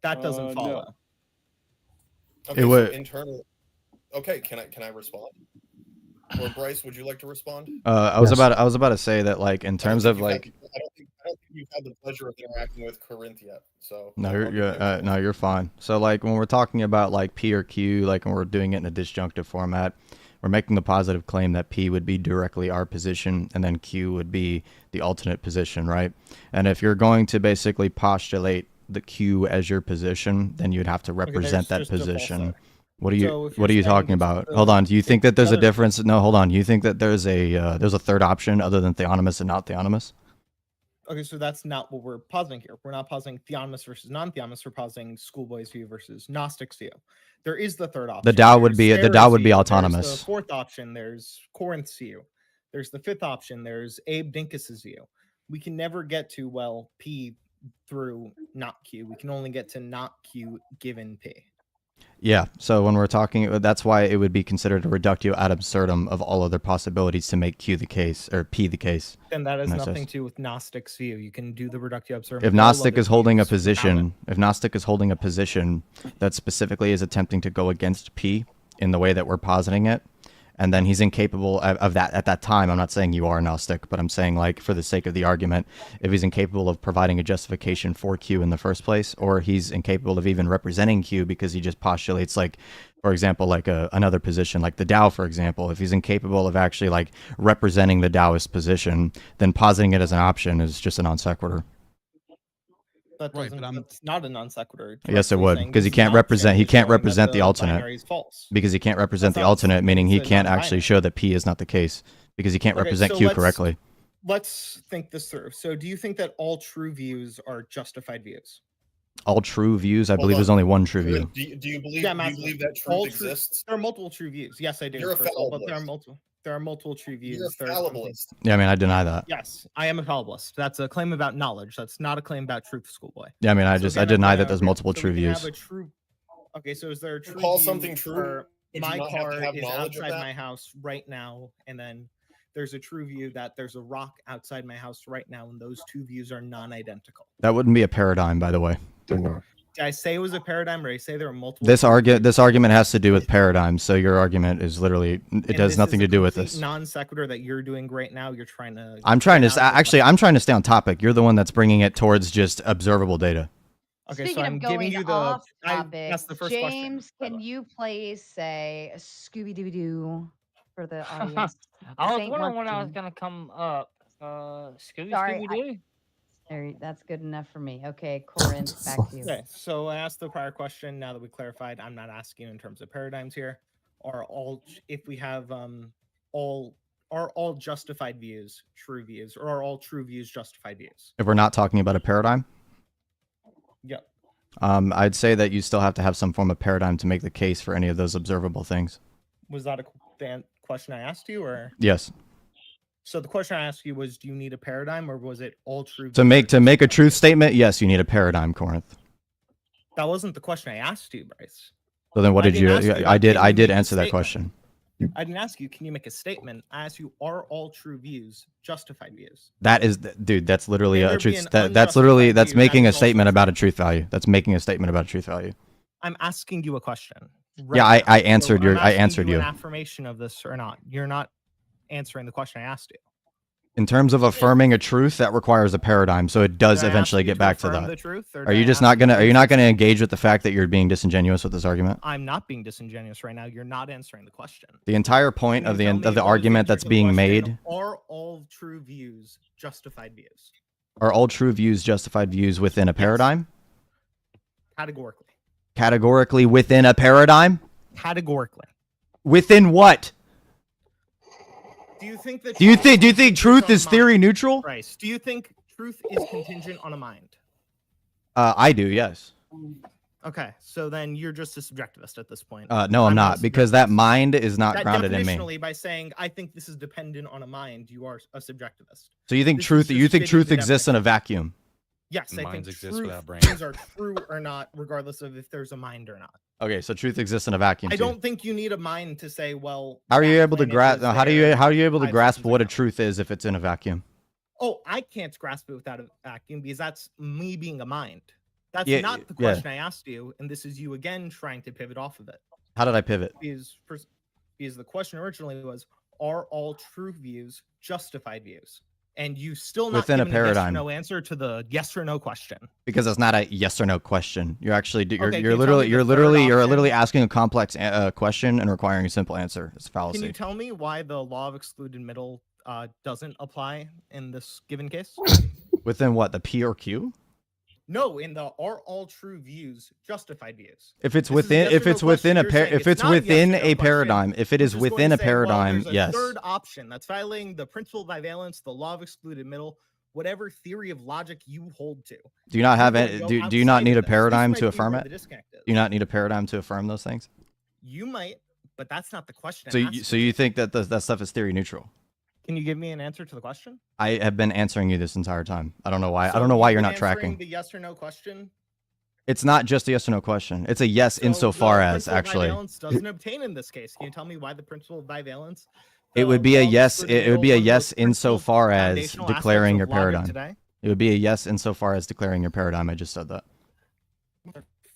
That doesn't follow. No. Okay, so internal. Okay, can I respond? Or Bryce, would you like to respond? I was about to say that, like, in terms of like, I don't think you've had the pleasure of interacting with Korinth yet. So no, you're fine. So like when we're talking about like P or Q, like when we're doing it in a disjunctive format, we're making the positive claim that P would be directly our position, and then Q would be the alternate position, right? And if you're going to basically postulate the Q as your position, then you'd have to represent that position. What are you talking about? Hold on. Do you think that there's a difference? No, hold on. Do you think that there's a third option other than theonomous and not theonomous? Okay, so that's not what we're positing here. We're not positing theonomous versus non-theonomous. We're positing schoolboys' view versus Gnostics' view. There is the third option. The Tao would be autonomous. There's the fourth option. There's Korinth's view. There's the fifth option. There's Abe Dinkus's view. We can never get to P through not Q. We can only get to not Q given P. Yeah, so when we're talking, that's why it would be considered a reductio ad absurdum of all other possibilities to make Q the case, or P the case. And that has nothing to do with Gnostic's view. You can do the reductio absurdum. If Gnostic is holding a position, that specifically is attempting to go against P in the way that we're positing it, and then he's incapable of that at that time. I'm not saying you are Gnostic, but I'm saying, like, for the sake of the argument, if he's incapable of providing a justification for Q in the first place, or he's incapable of even representing Q because he just postulates, like, for example, like another position, like the Tao, for example, if he's incapable of actually, like, representing the Taoist position, then positing it as an option is just a non sequitur. That it's not a non sequitur. Yes, it would, because he can't represent the alternate. Because he can't represent the alternate, meaning he can't actually show that P is not the case, because he can't represent Q correctly. Let's think this through. So do you think that all true views are justified views? All true views? I believe there's only one true view. Do you believe that truth exists? There are multiple true views. Yes, I do. You're a fallibilist. But there are multiple true views. You're a fallibilist. Yeah, I mean, I deny that. Yes, I am a fallibilist. That's a claim about knowledge. That's not a claim about truth, schoolboy. Yeah, I mean, I deny that there's multiple true views. Okay, so is there a true call something true? My car is outside my house right now, and then there's a true view that there's a rock outside my house right now, and those two views are non-identical. That wouldn't be a paradigm, by the way. Did I say it was a paradigm, or did I say there are multiple? This argument has to do with paradigms, so your argument is literally, it has nothing to do with this. Non sequitur that you're doing right now. You're trying to. I'm trying to stay on topic. You're the one that's bringing it towards just observable data. Okay, Speaking so I'm of going giving you the off topic, that's the first James, question. can you please say Scooby Doo Doo for the audience? I was wondering when I was gonna come up. Scooby Doo. That's good enough for me. Okay, Korinth, back to you. Okay, so I asked the prior question. Now that we clarified, I'm not asking you in terms of paradigms here. Are all, if we have all justified views true views, or are all true views justified views? If we're not talking about a paradigm? Yep. I'd say that you still have to have some form of paradigm to make the case for any of those observable things. Was that a question I asked you, or? Yes. So the question I asked you was, do you need a paradigm, or was it all true? To make a truth statement, yes, you need a paradigm, Korinth. That wasn't the question I asked you, Bryce. So then what did you? I did answer that question. I didn't ask you, can you make a statement? I asked you, are all true views justified views? That is, dude, that's literally a truth. That's making a statement about a truth value. That's making a statement about a truth value. I'm asking you a question. Yeah, I answered you. An affirmation of this or not? You're not answering the question I asked you. In terms of affirming a truth, that requires a paradigm, so it does eventually get back to that. The truth, are you not gonna engage with the fact that you're being disingenuous with this argument? I'm not being disingenuous right now. You're not answering the question. The entire point of the argument that's being made. Are all true views justified views? Are all true views justified views within a paradigm? Categorically. Categorically within a paradigm? Categorically. Within what? Do you think that? Do you think truth is theory neutral? Bryce, do you think truth is contingent on a mind? I do, yes. Okay, so then you're just a subjectivist at this point. No, I'm not, because that mind is not grounded in me. Definitionally, by saying I think this is dependent on a mind, you are a subjectivist. So you think truth exists in a vacuum? Yes, I think truth are true or not, regardless of if there's a mind or not. Okay, so truth exists in a vacuum. I don't think you need a mind to say, well. How are you able to grasp? How are you able to grasp what a truth is if it's in a vacuum? Oh, I can't grasp it without a vacuum because that's me being a mind. That's Yeah, not the yeah. question I asked you, and this is you again trying to pivot off of it. How did I pivot? Because the question originally was, are all true views justified views? And you still not Within a given a yes or paradigm. no answer to the yes or no question. Because it's not a yes or no question. You're actually you're, Okay, you're can you tell me the third you're option? literally asking a complex question and requiring a simple answer. It's a Can fallacy. you tell me why the law of excluded middle doesn't apply in this given case? Within what, the P or Q? No, in the are all true views justified views? If it's This is a within yes if or it's no within a question, you're saying if it's it's not a yes or within no a question, paradigm, if it you're is just going within to a say, well, paradigm, there's a yes. third option that's violating the principle of bivalence, the law of excluded middle, whatever theory of logic you hold to. Do you not have You're any, gonna go do you not outside need of a this. This paradigm might to be affirm where it? the disconnect is. Do you not need a paradigm to affirm those things? You might, but that's not the question. So I'm you, asking so you think that that stuff is theory neutral? Can you give me an answer to the question? I have been answering you this entire time. I don't know why. I So don't know why you've you're been not answering tracking. the yes or no question. It's not just a yes or no question. It's a yes So insofar the as principle of actually. bivalence doesn't obtain in this case. Can you tell me why the principle of bivalence? It would be a yes. It would be a yes insofar as declaring your paradigm. Today? It would be a yes insofar as declaring your paradigm. I just said that.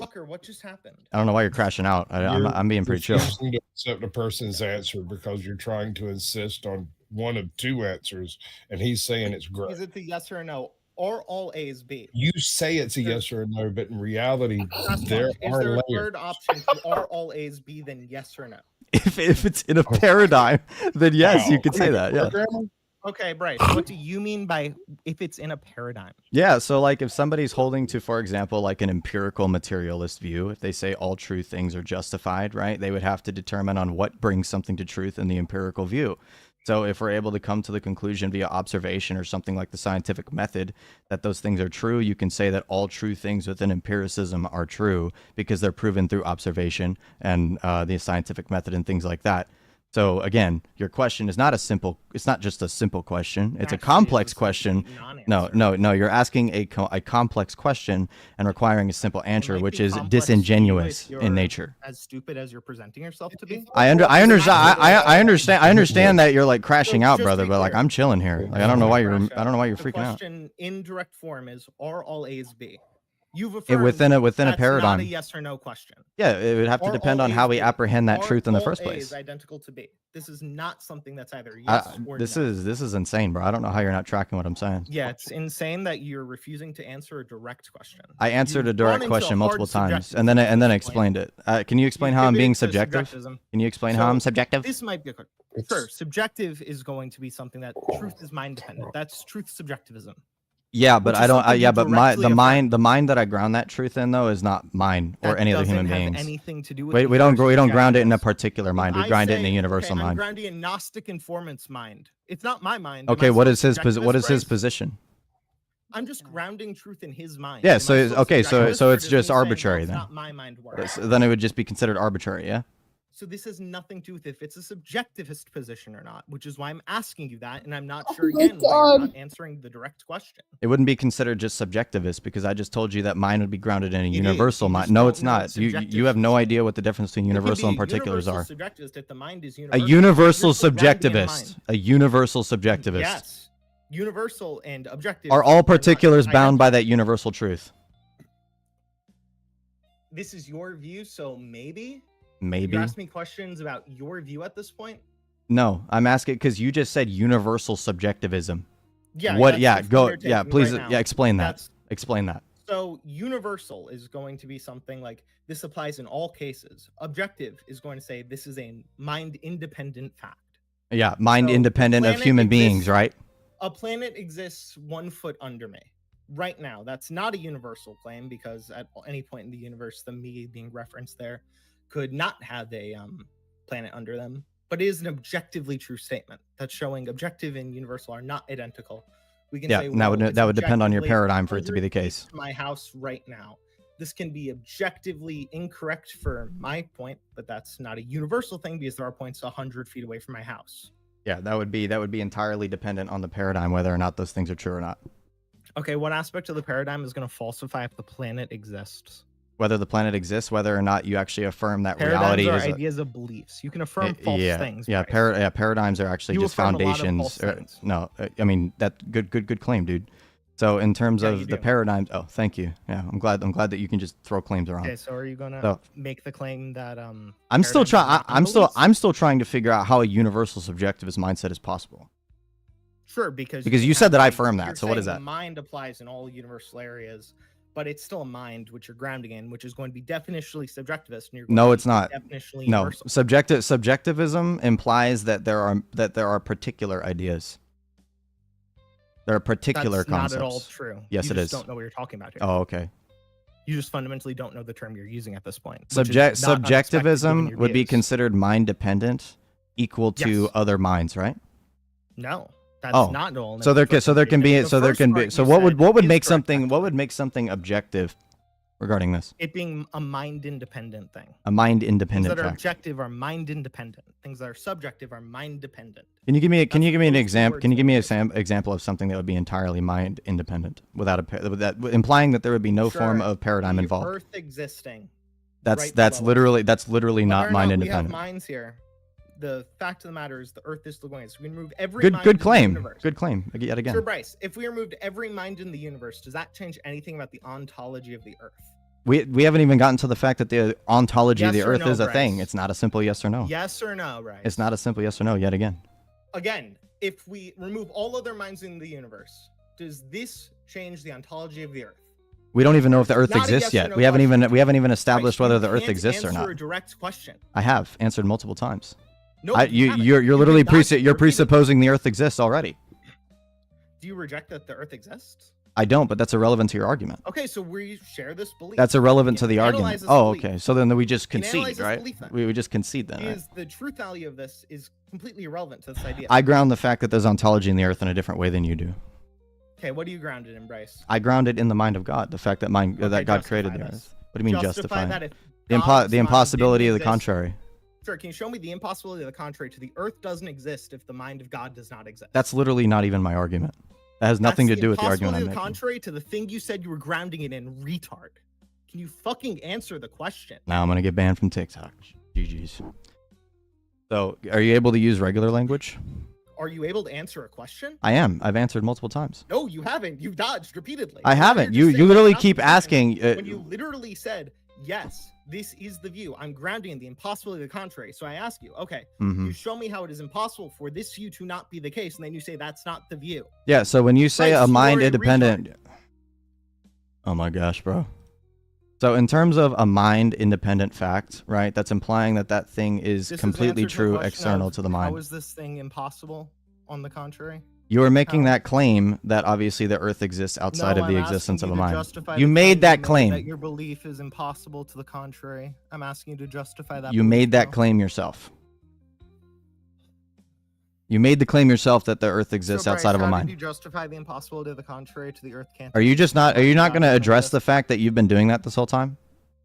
Fucker, what just happened? I don't know why you're crashing out. I'm being pretty chill. Refusing to accept a person's answer because you're trying to insist on one of two answers, and he's saying it's great. Is it the yes or no? Or all A's B? You say it's a yes or a no, but in reality, there Is are there a layers. third option to are all A's B than yes or no? If it's in a paradigm, then yes, you could say that. Yeah. Programmer? Okay, Bryce, what do you mean by if it's in a paradigm? Yeah, so like if somebody's holding to, for example, like an empirical materialist view, if they say all true things are justified, right, they would have to determine on what brings something to truth in the empirical view. So if we're able to come to the conclusion via observation or something like the scientific method that those things are true, you can say that all true things within empiricism are true because they're proven through observation and the scientific method and things like that. So again, your question is not a simple, it's not just a simple question. It's a complex question. No, you're asking a complex question and requiring a simple answer, which is disingenuous in nature. As stupid as you're presenting yourself to be? I understand that you're like crashing out, brother, but like I'm chilling here. Like I don't know why you're freaking out. The question in direct form is, are all A's B? You've Within a paradigm. Not a yes or no question. Yeah, it would have to depend on how we apprehend that truth in the first place. Is identical to B. This is not something that's either yes or this no. is insane, bro. I don't know how you're not tracking what I'm saying. Yeah, it's insane that you're refusing to answer a direct question. I answered a direct question multiple times and then explained it. Can you explain how I'm being subjective? Can you explain how I'm subjective? This might be a quick. Sure, subjective is going to be something that truth is mind dependent. That's truth subjectivism. Yeah, but I don't. But the mind that I ground that truth in though is not mine or any other human beings. Anything to do with we don't ground it in a particular mind. We grind it in a universal mind. I'm grounding in Gnostic informant's mind. It's not my mind. Okay, what is his position? I'm just grounding truth in his mind. Yeah. So it's just arbitrary then. Not my mind works. Then it would just be considered arbitrary. Yeah. So this has nothing to do with if it's a subjectivist position or not, which is why I'm asking you that, and I'm not sure again why you're not answering the direct question. It wouldn't be considered just subjectivist because I just told you that mine would be grounded in a universal mind. No, it's not. You have no idea what the difference between universal and particulars are. Subjectivist if the mind is a universal subjectivist. A universal subjectivist. Yes. Universal and objective. Are all particulars bound by that universal truth? This is your view, so maybe. Maybe. You ask me questions about your view at this point? No, I'm asking because you just said universal subjectivism. Yeah. What? Yeah. Go. Yeah. Please. Right yeah. Explain that. Explain that. So universal is going to be something like this applies in all cases. Objective is going to say this is a mind independent fact. Yeah. Mind independent of human beings, right? A planet exists 1 foot under me. Right now, that's not a universal claim because at any point in the universe, the me being referenced there could not have a planet under them, but it is an objectively true statement that's showing objective and universal are not identical. We can say, well, that would depend on your paradigm for it to be the case. My house right now, this can be objectively incorrect for my point, but that's not a universal thing because there are points 100 feet away from my house. Yeah, that would be entirely dependent on the paradigm whether or not those things are true or not. Okay, what aspect of the paradigm is going to falsify if the planet exists? Whether the planet exists, whether or not you actually affirm that reality is ideas of beliefs. You can affirm false things. Yeah, paradigms are actually just foundations. No, I mean that good claim, dude. So in terms Yeah, you of the do. paradigms, oh, thank you. Yeah, I'm glad that you can just throw claims around. Okay, so are you gonna So- make the claim that I'm still paradigms are trying. anomalies? I'm still trying to figure out how a universal subjectivist mindset is possible. Sure, because Because can you said have that I like- affirm that, you're so what is saying that? The mind applies in all universal areas, but it's still a mind which you're grounding in, which is going to be definitionally subjectivist. And you're going No, to it's be not. Definitionally No, universal. subjectivism implies that there are particular ideas. There are particular That's concepts. not at all true. Yes, you it just is. Don't know what you're talking about here. Oh, okay. You just fundamentally don't know the term you're using at this point. which is Subjectivism not unexpected given your would be views. considered mind dependent, equal to Yes. other minds, right? No, that's Oh, not at all. So there can be The first part so you what would said what would is make correct, something actually. objective regarding this? It being a mind independent thing. A mind Things independent that are fact. objective are mind independent. Things that are subjective are mind dependent. Can you give me an That's example? those Can you give me an words. example of something that would be entirely mind independent without implying that there would be no form Sure, of paradigm the involved? Earth existing. That's right that's below us. literally Whether not or mind We independent. have minds here. The fact of the matter is the Earth is still going. So we can remove every Good mind good in the claim. universe. Good claim. Yet again. Sure, Bryce. If we removed every mind in the universe, does that change anything about the ontology of the Earth? We haven't even gotten to the fact that the ontology of Yes the or Earth no, is a thing. Bryce? It's not a simple yes or no. Yes or no, Bryce? It's not a simple yes or no. Yet again. Again, if we remove all other minds in the universe, does this change the ontology of the Earth? We don't even know if the Earth Not a exists yes or yet. no we haven't question. even established Bryce, whether you the Earth can't exists or answer not. a direct question. I have answered multiple times. No, you haven't. You're You literally did not repeat it. presupposing the Earth exists already. Do you reject that the Earth exists? I don't, but that's irrelevant to your argument. Okay, so we share this belief. That's irrelevant We to the can argument. analyze this Oh, belief. okay. So then we just We can analyze concede, this right? belief then. We would just concede then, right? Is the truth value of this is completely irrelevant to this idea. I ground the fact that there's ontology in the Earth in a different way than you do. Okay, what do you ground it in, Bryce? I ground it in the mind of God, the fact that Okay, God created the justify Earth. this. What do you mean justify? that it? if The God's mind impossibility of the didn't exist- contrary. Sure, can you show me the impossibility of the contrary to the Earth doesn't exist if the mind of God does not exist? That's literally not even my argument. That has nothing to do with the argument I'm Impossibility of the making. contrary to the thing you said you were grounding it in, retard. Can you fucking answer the question? Now I'm gonna get banned from TikTok. GG's. So, are you able to use regular language? Are you able to answer a question? I am. I've answered multiple times. No, you haven't. You dodged repeatedly. I Now haven't. you're You just saying literally that's keep not the question. asking. When you literally said, yes, this is the view, I'm grounding in the impossibility of the contrary. So I ask you, okay, Mhm. you show me how it is impossible for this view to not be the case, and then you say that's not the view. Yeah. So when you say Bryce, a you mind are a independent, oh my gosh, bro. So in terms of a mind independent fact, right? That's implying that that thing is This completely answer to the true question external of to the mind. How is this thing impossible on the contrary? You are making how? that claim that obviously the Earth exists outside No, of the I'm existence asking of a you to mind. justify You the made that That claim. your belief is impossible to the contrary. I'm asking you to justify that. You belief made that now. claim yourself. You made the claim yourself that the Earth exists So, outside Bryce, of a how mind. Did you justify the impossibility of the contrary to the Earth can't? Are you just not? Are you not going to address the the fact that you've been doing that this whole time?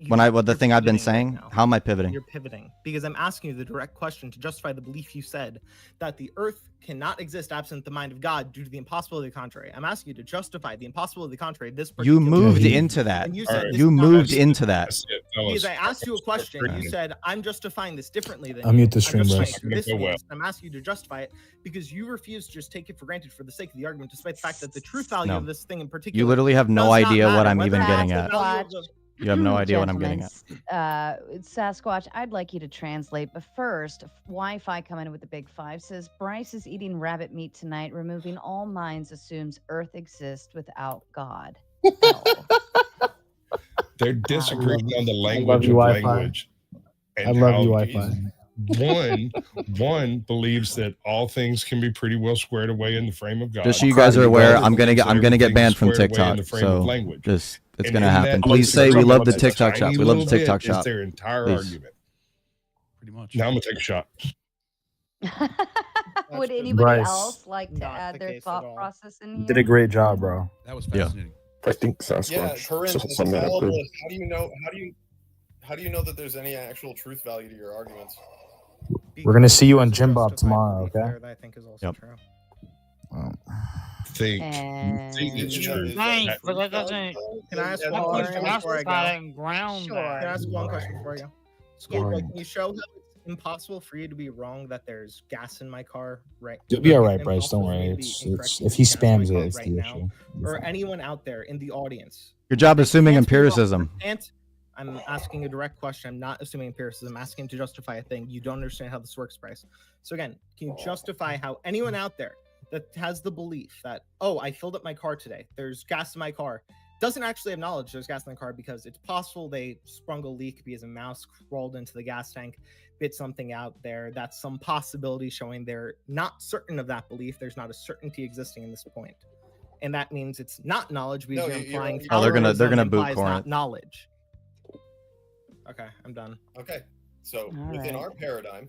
The thing I've been saying? How am I pivoting? You're pivoting because I'm asking you the direct question to justify the belief you said that the Earth cannot exist absent the mind of God due to the impossibility of the contrary. I'm asking you to justify the impossibility of the contrary. You particular moved belief. into that. And you All said right. this You is not moved right. into that. That's it, Because fellas. I asked you a question, you Freaking- said I'm justifying this differently than Unmute you. the I'm stream, justifying Bryce. it through this Go well. means. I'm asking you to justify it because you refuse to just take it for granted for the sake of the argument, despite the fact that the truth value No. of this thing in particular. You literally have no does not idea what matter, I'm whether even it's getting the at. value of the- You have no idea what I'm getting at. Sasquatch, I'd like you to translate, but first, Wi-Fi coming in with the big five says Bryce is eating rabbit meat tonight. Removing all minds assumes Earth exists without God. Oh. They're disagreeing on the I language love of you, Wi-Fi. language. I And love how you, Wi-Fi. one believes that all things can be pretty well squared away in the frame of God. Just so you guys are The aware, other I'm gonna believes get everything's banned from squared away in TikTok. the frame of So language. just it's And gonna in happen. that Please little say we love the tiny TikTok shop. We love the little bit TikTok is shop. their entire Please. argument. Pretty much. Now I'm gonna take a shot. Would just anybody Bryce. else like to Not add the their case at thought all. process in You here? did a great job, bro. That was Yeah. fascinating. I think Yeah, Sasquatch Korinth, said as a something that good. follow-up, how do you know that there's any actual truth value to your arguments? We're gonna see you on Because Jim Bob justified tomorrow, belief okay? there that I think is also Yep. true. Think And it's true. Thanks, but that doesn't. Can I ask As one a question follow-up- before I Justify go? and ground Sure. Can I that. ask one question before I go? Sure. Can you show how it's impossible for you to be wrong that there's gas in my car, right? You'll be all right, Impossible Bryce. Don't for me worry. to be incorrect It's that if he there's gas in my spams it, car it's right the now, issue. You're or fine. anyone out there in the audience. Your job is assuming Can't be wrong. empiricism. I'm asking a direct question. I'm not assuming empiricism. I'm asking to justify a thing. You don't understand how this works, Bryce. So again, can you justify how anyone out there that has the belief that, oh, I filled up my car today, there's gas in my car, doesn't actually have knowledge there's gas in the car because it's possible they sprung a leak because a mouse crawled into the gas tank, bit something out there. That's some possibility showing they're not certain of that belief. There's not a certainty existing in this point. And that means it's not knowledge because No, you're implying Oh, they're gonna tolerance boot implies Korinth. not knowledge. Okay, I'm done. Okay. So All within right. our paradigm,